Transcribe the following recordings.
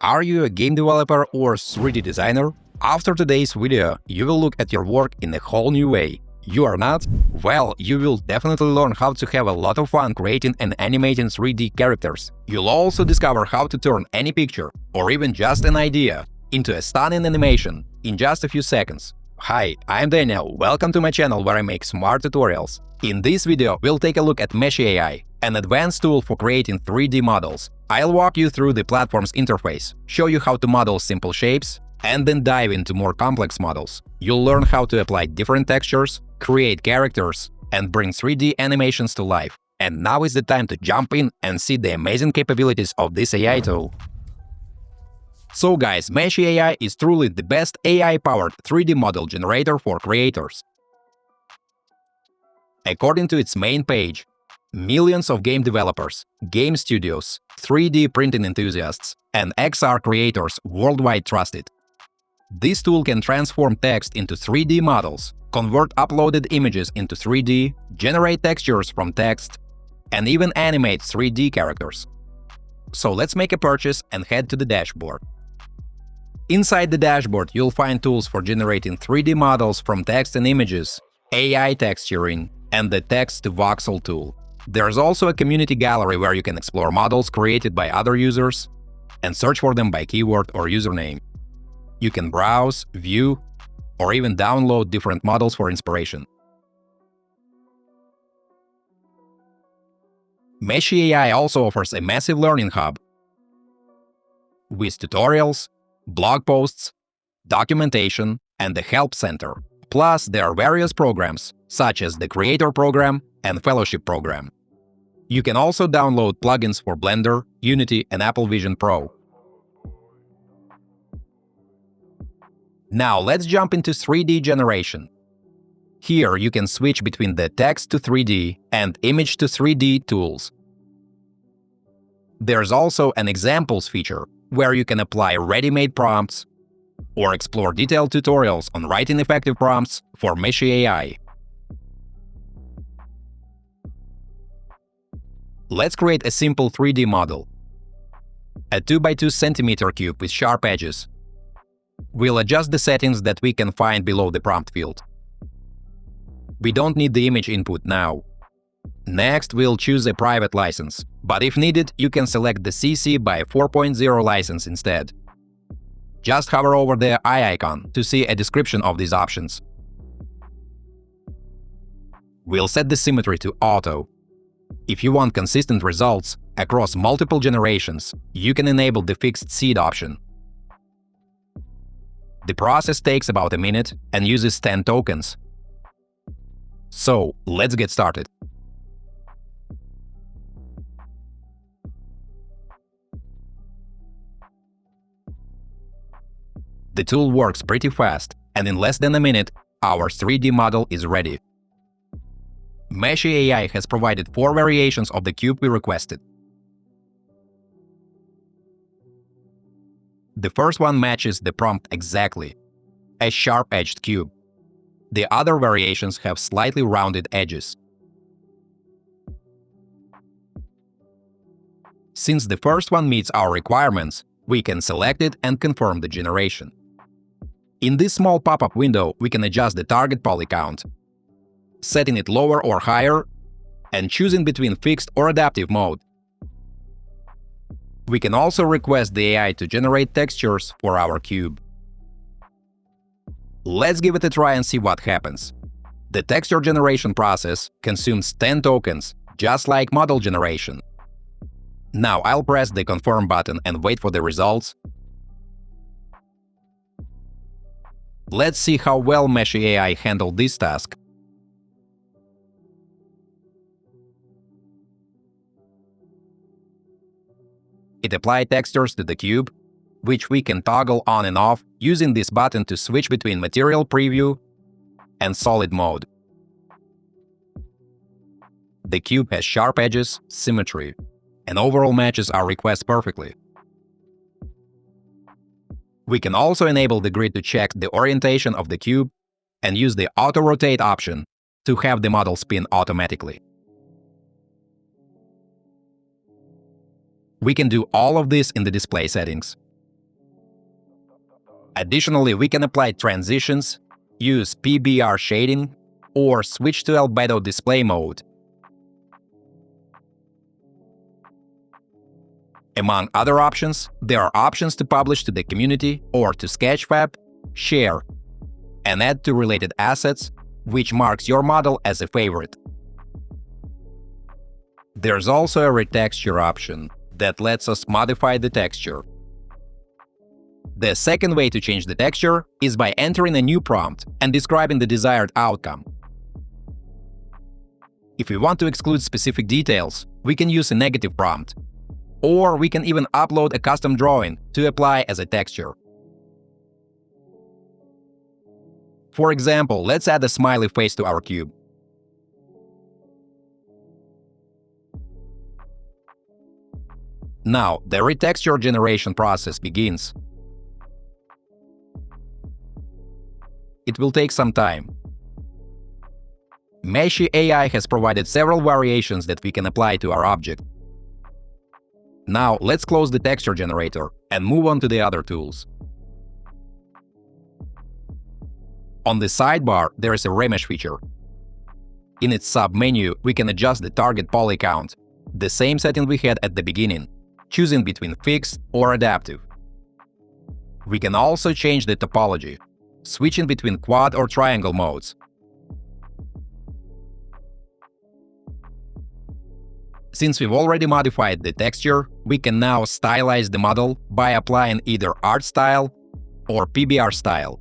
Are you a game developer or 3D designer? After today's video, you will look at your work in a whole new way. You are not? Well, you will definitely learn how to have a lot of fun creating and animating 3D characters. You'll also discover how to turn any picture, or even just an idea, into a stunning animation in just a few seconds. Hi, I'm Daniel, welcome to my channel where I make smart tutorials. In this video, we'll take a look at Meshy AI, an advanced tool for creating 3D models. I'll walk you through the platform's interface, show you how to model simple shapes, and then dive into more complex models. You'll learn how to apply different textures, create characters, and bring 3D animations to life. And now is the time to jump in and see the amazing capabilities of this AI tool. So guys, Meshy AI is truly the best AI-powered 3D model generator for creators. According to its main page, millions of game developers, game studios, 3D printing enthusiasts, and XR creators worldwide trust it. This tool can transform text into 3D models, convert uploaded images into 3D, generate textures from text, and even animate 3D characters. So let's make a purchase and head to the dashboard. Inside the dashboard, you'll find tools for generating 3D models from text and images, AI texturing, and the text to voxel tool. There's also a community gallery where you can explore models created by other users and search for them by keyword or username. You can browse, view, or even download different models for inspiration. Meshy AI also offers a massive learning hub with tutorials, blog posts, documentation, and the Help Center. Plus, there are various programs, such as the Creator Program and Fellowship Program. You can also download plugins for Blender, Unity, and Apple Vision Pro. Now let's jump into 3D generation. Here you can switch between the text to 3D and image to 3D tools. There's also an examples feature where you can apply ready-made prompts or explore detailed tutorials on writing effective prompts for Meshy AI. Let's create a simple 3D model. A 2x2 cm cube with sharp edges. We'll adjust the settings that we can find below the prompt field. We don't need the image input now. Next, we'll choose a private license, but if needed, you can select the CC by 4.0 license instead. Just hover over the eye icon to see a description of these options. We'll set the symmetry to auto. If you want consistent results across multiple generations, you can enable the fixed seed option. The process takes about a minute and uses 10 tokens. So, let's get started. The tool works pretty fast, and in less than a minute, our 3D model is ready. Meshy AI has provided 4 variations of the cube we requested. The first one matches the prompt exactly, a sharp-edged cube. The other variations have slightly rounded edges. Since the first one meets our requirements, we can select it and confirm the generation. In this small pop-up window, we can adjust the target poly count, setting it lower or higher, and choosing between fixed or adaptive mode. We can also request the AI to generate textures for our cube. Let's give it a try and see what happens. The texture generation process consumes 10 tokens, just like model generation. Now I'll press the confirm button and wait for the results. Let's see how well Meshy AI handled this task. It applied textures to the cube, which we can toggle on and off using this button to switch between Material Preview and Solid Mode. The cube has sharp edges, symmetry, and overall matches our request perfectly. We can also enable the grid to check the orientation of the cube and use the Auto-Rotate option to have the model spin automatically. We can do all of this in the display settings. Additionally, we can apply transitions, use PBR shading, or switch to albedo display mode. Among other options, there are options to publish to the community or to Sketchfab, share, and add to related assets, which marks your model as a favorite. There's also a retexture option that lets us modify the texture. The second way to change the texture is by entering a new prompt and describing the desired outcome. If we want to exclude specific details, we can use a negative prompt, or we can even upload a custom drawing to apply as a texture. For example, let's add a smiley face to our cube. Now, the retexture generation process begins. It will take some time. Meshy AI has provided several variations that we can apply to our object. Now, let's close the texture generator and move on to the other tools. On the sidebar, there is a remesh feature. In its sub-menu, we can adjust the target poly count, the same setting we had at the beginning, choosing between fixed or adaptive. We can also change the topology, switching between quad or triangle modes. Since we've already modified the texture, we can now stylize the model by applying either art style or PBR style.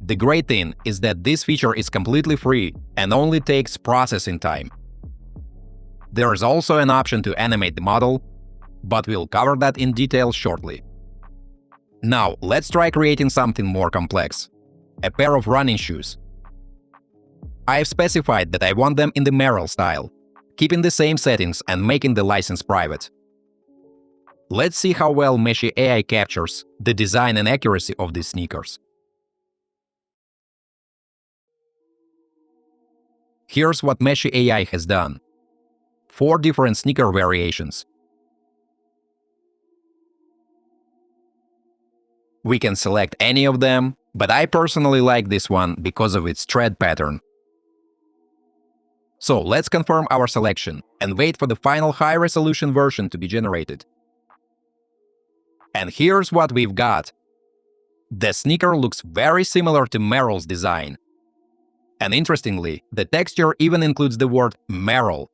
The great thing is that this feature is completely free and only takes processing time. There is also an option to animate the model, but we'll cover that in detail shortly. Now, let's try creating something more complex. A pair of running shoes. I've specified that I want them in the Merrell style, keeping the same settings and making the license private. Let's see how well Meshy AI captures the design and accuracy of these sneakers. Here's what Meshy AI has done. 4 different sneaker variations. We can select any of them, but I personally like this one because of its tread pattern. So let's confirm our selection and wait for the final high-resolution version to be generated. And here's what we've got. The sneaker looks very similar to Merrell's design. And interestingly, the texture even includes the word Merrell.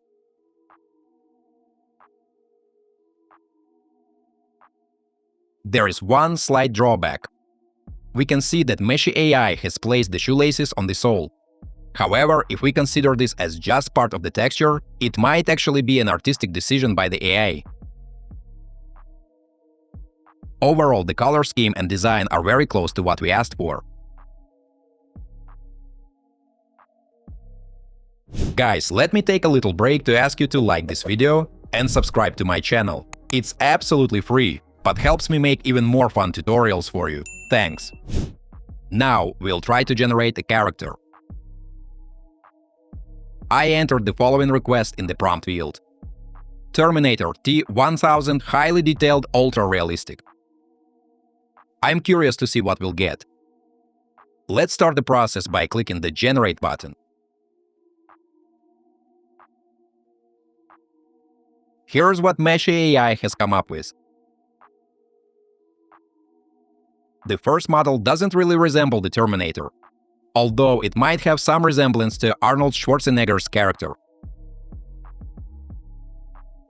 There is one slight drawback. We can see that Meshy AI has placed the shoelaces on the sole. However, if we consider this as just part of the texture, it might actually be an artistic decision by the AI. Overall, the color scheme and design are very close to what we asked for. Guys, let me take a little break to ask you to like this video and subscribe to my channel. It's absolutely free, but helps me make even more fun tutorials for you. Thanks! Now, we'll try to generate a character. I entered the following request in the prompt field. Terminator T1000 highly detailed ultra-realistic. I'm curious to see what we'll get. Let's start the process by clicking the Generate button. Here's what Meshy AI has come up with. The first model doesn't really resemble the Terminator, although it might have some resemblance to Arnold Schwarzenegger's character.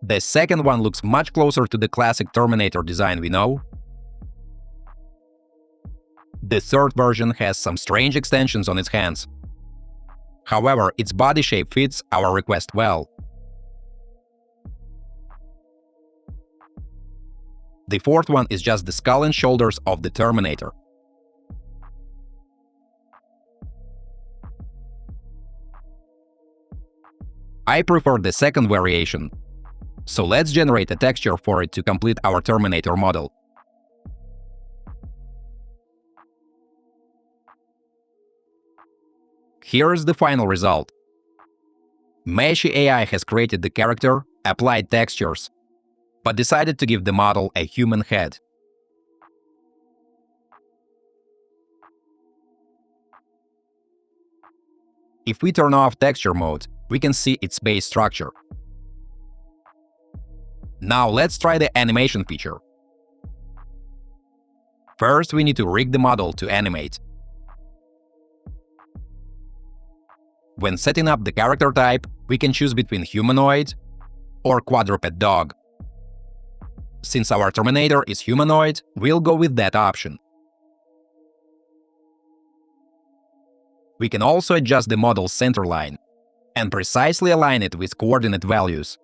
The second one looks much closer to the classic Terminator design we know. The third version has some strange extensions on its hands. However, its body shape fits our request well. The fourth one is just the skull and shoulders of the Terminator. I prefer the second variation, so let's generate a texture for it to complete our Terminator model. Here is the final result. Meshy AI has created the character, applied textures, but decided to give the model a human head. If we turn off texture mode, we can see its base structure. Now let's try the animation feature. First, we need to rig the model to animate. When setting up the character type, we can choose between humanoid or quadruped dog. Since our Terminator is humanoid, we'll go with that option. We can also adjust the model's center line and precisely align it with coordinate values.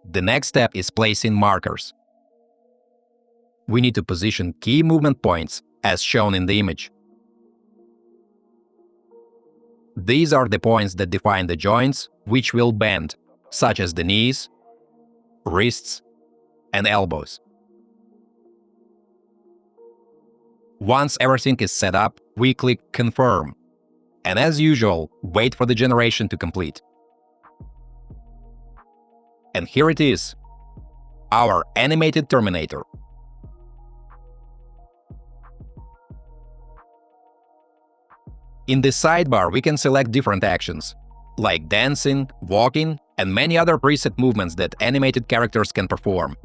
The next step is placing markers. We need to position key movement points as shown in the image. These are the points that define the joints which will bend, such as the knees, wrists, and elbows. Once everything is set up, we click Confirm, and as usual, wait for the generation to complete. And here it is, our animated Terminator. In the sidebar, we can select different actions, like dancing, walking, and many other preset movements that animated characters can perform.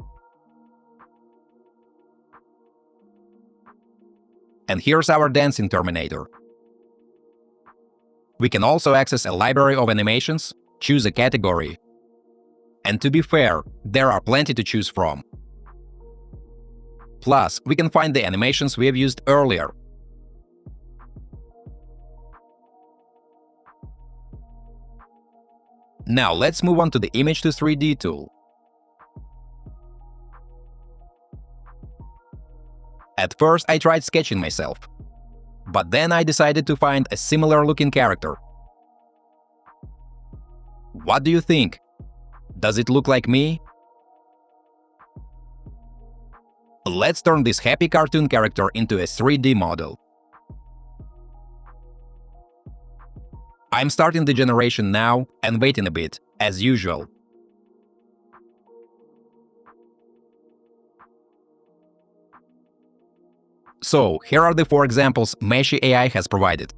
And here's our dancing Terminator. We can also access a library of animations, choose a category. And to be fair, there are plenty to choose from. Plus, we can find the animations we have used earlier. Now let's move on to the Image to 3D tool. At first I tried sketching myself, but then I decided to find a similar-looking character. What do you think? Does it look like me? Let's turn this happy cartoon character into a 3D model. I'm starting the generation now and waiting a bit, as usual. So, here are the 4 examples Meshy AI has provided.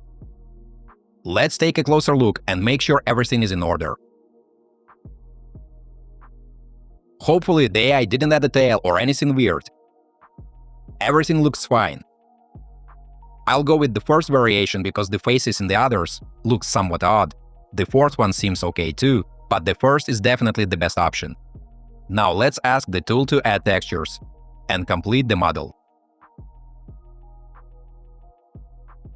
Let's take a closer look and make sure everything is in order. Hopefully the AI didn't add a tail or anything weird. Everything looks fine. I'll go with the first variation because the faces in the others look somewhat odd. The fourth one seems okay too, but the first is definitely the best option. Now let's ask the tool to add textures and complete the model.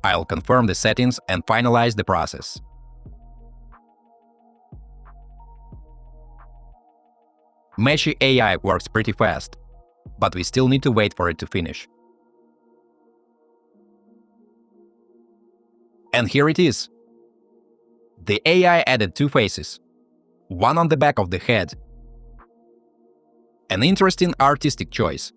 I'll confirm the settings and finalize the process. Meshy AI works pretty fast, but we still need to wait for it to finish. And here it is. The AI added 2 faces, one on the back of the head. An interesting artistic choice.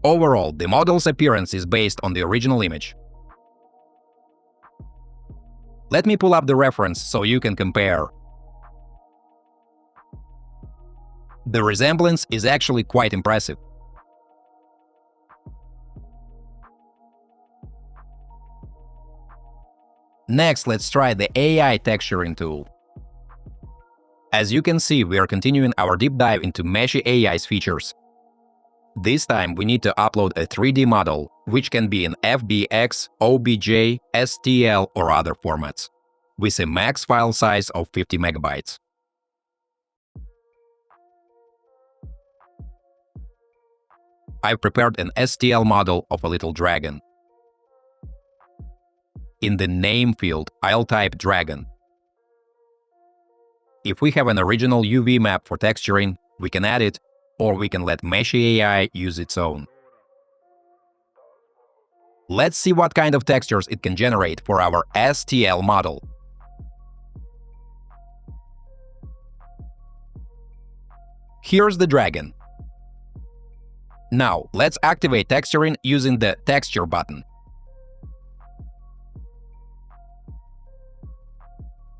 Overall, the model's appearance is based on the original image. Let me pull up the reference so you can compare. The resemblance is actually quite impressive. Next, let's try the AI texturing tool. As you can see, we are continuing our deep dive into Meshy AI's features. This time, we need to upload a 3D model, which can be in FBX, OBJ, STL, or other formats, with a max file size of 50 MB. I've prepared an STL model of a little dragon. In the name field, I'll type dragon. If we have an original UV map for texturing, we can add it, or we can let Meshy AI use its own. Let's see what kind of textures it can generate for our STL model. Here's the dragon. Now, let's activate texturing using the Texture button.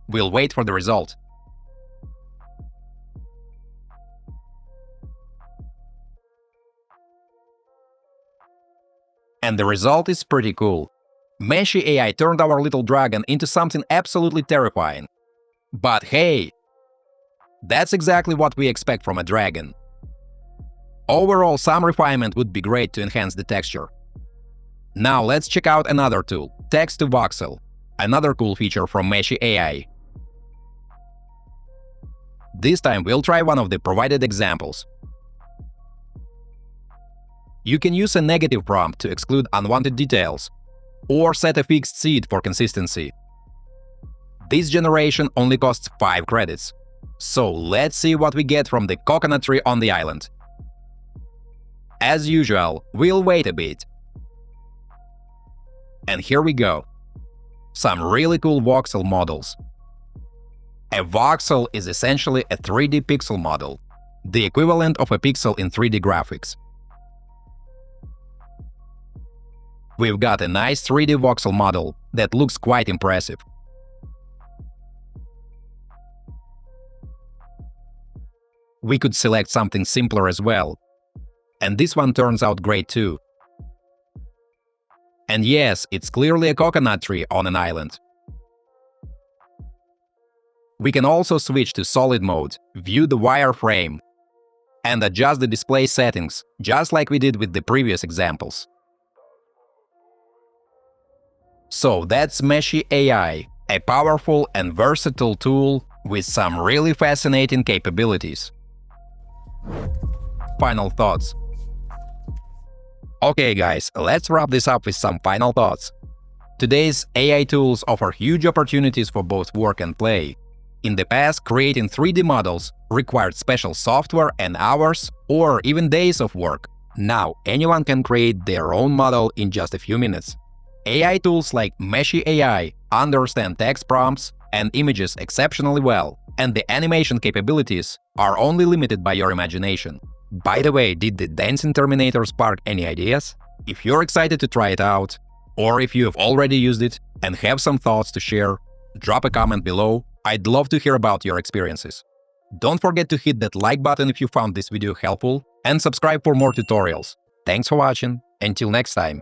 We'll wait for the result. And the result is pretty cool. Meshy AI turned our little dragon into something absolutely terrifying. But hey, that's exactly what we expect from a dragon. Overall, some refinement would be great to enhance the texture. Now let's check out another tool, Text to Voxel, another cool feature from Meshy AI. This time we'll try one of the provided examples. You can use a negative prompt to exclude unwanted details, or set a fixed seed for consistency. This generation only costs 5 credits. So let's see what we get from the coconut tree on the island. As usual, we'll wait a bit. And here we go. Some really cool voxel models. A voxel is essentially a 3D pixel model, the equivalent of a pixel in 3D graphics. We've got a nice 3D voxel model that looks quite impressive. We could select something simpler as well. And this one turns out great too. And yes, it's clearly a coconut tree on an island. We can also switch to solid mode, view the wireframe, and adjust the display settings, just like we did with the previous examples. So that's Meshy AI, a powerful and versatile tool with some really fascinating capabilities. Final thoughts. Okay guys, let's wrap this up with some final thoughts. Today's AI tools offer huge opportunities for both work and play. In the past, creating 3D models required special software and hours or even days of work. Now, anyone can create their own model in just a few minutes. AI tools like Meshy AI understand text prompts and images exceptionally well, and the animation capabilities are only limited by your imagination. By the way, did the Dancing Terminator spark any ideas? If you're excited to try it out, or if you have already used it and have some thoughts to share, drop a comment below. I'd love to hear about your experiences. Don't forget to hit that like button if you found this video helpful, and subscribe for more tutorials. Thanks for watching, until next time.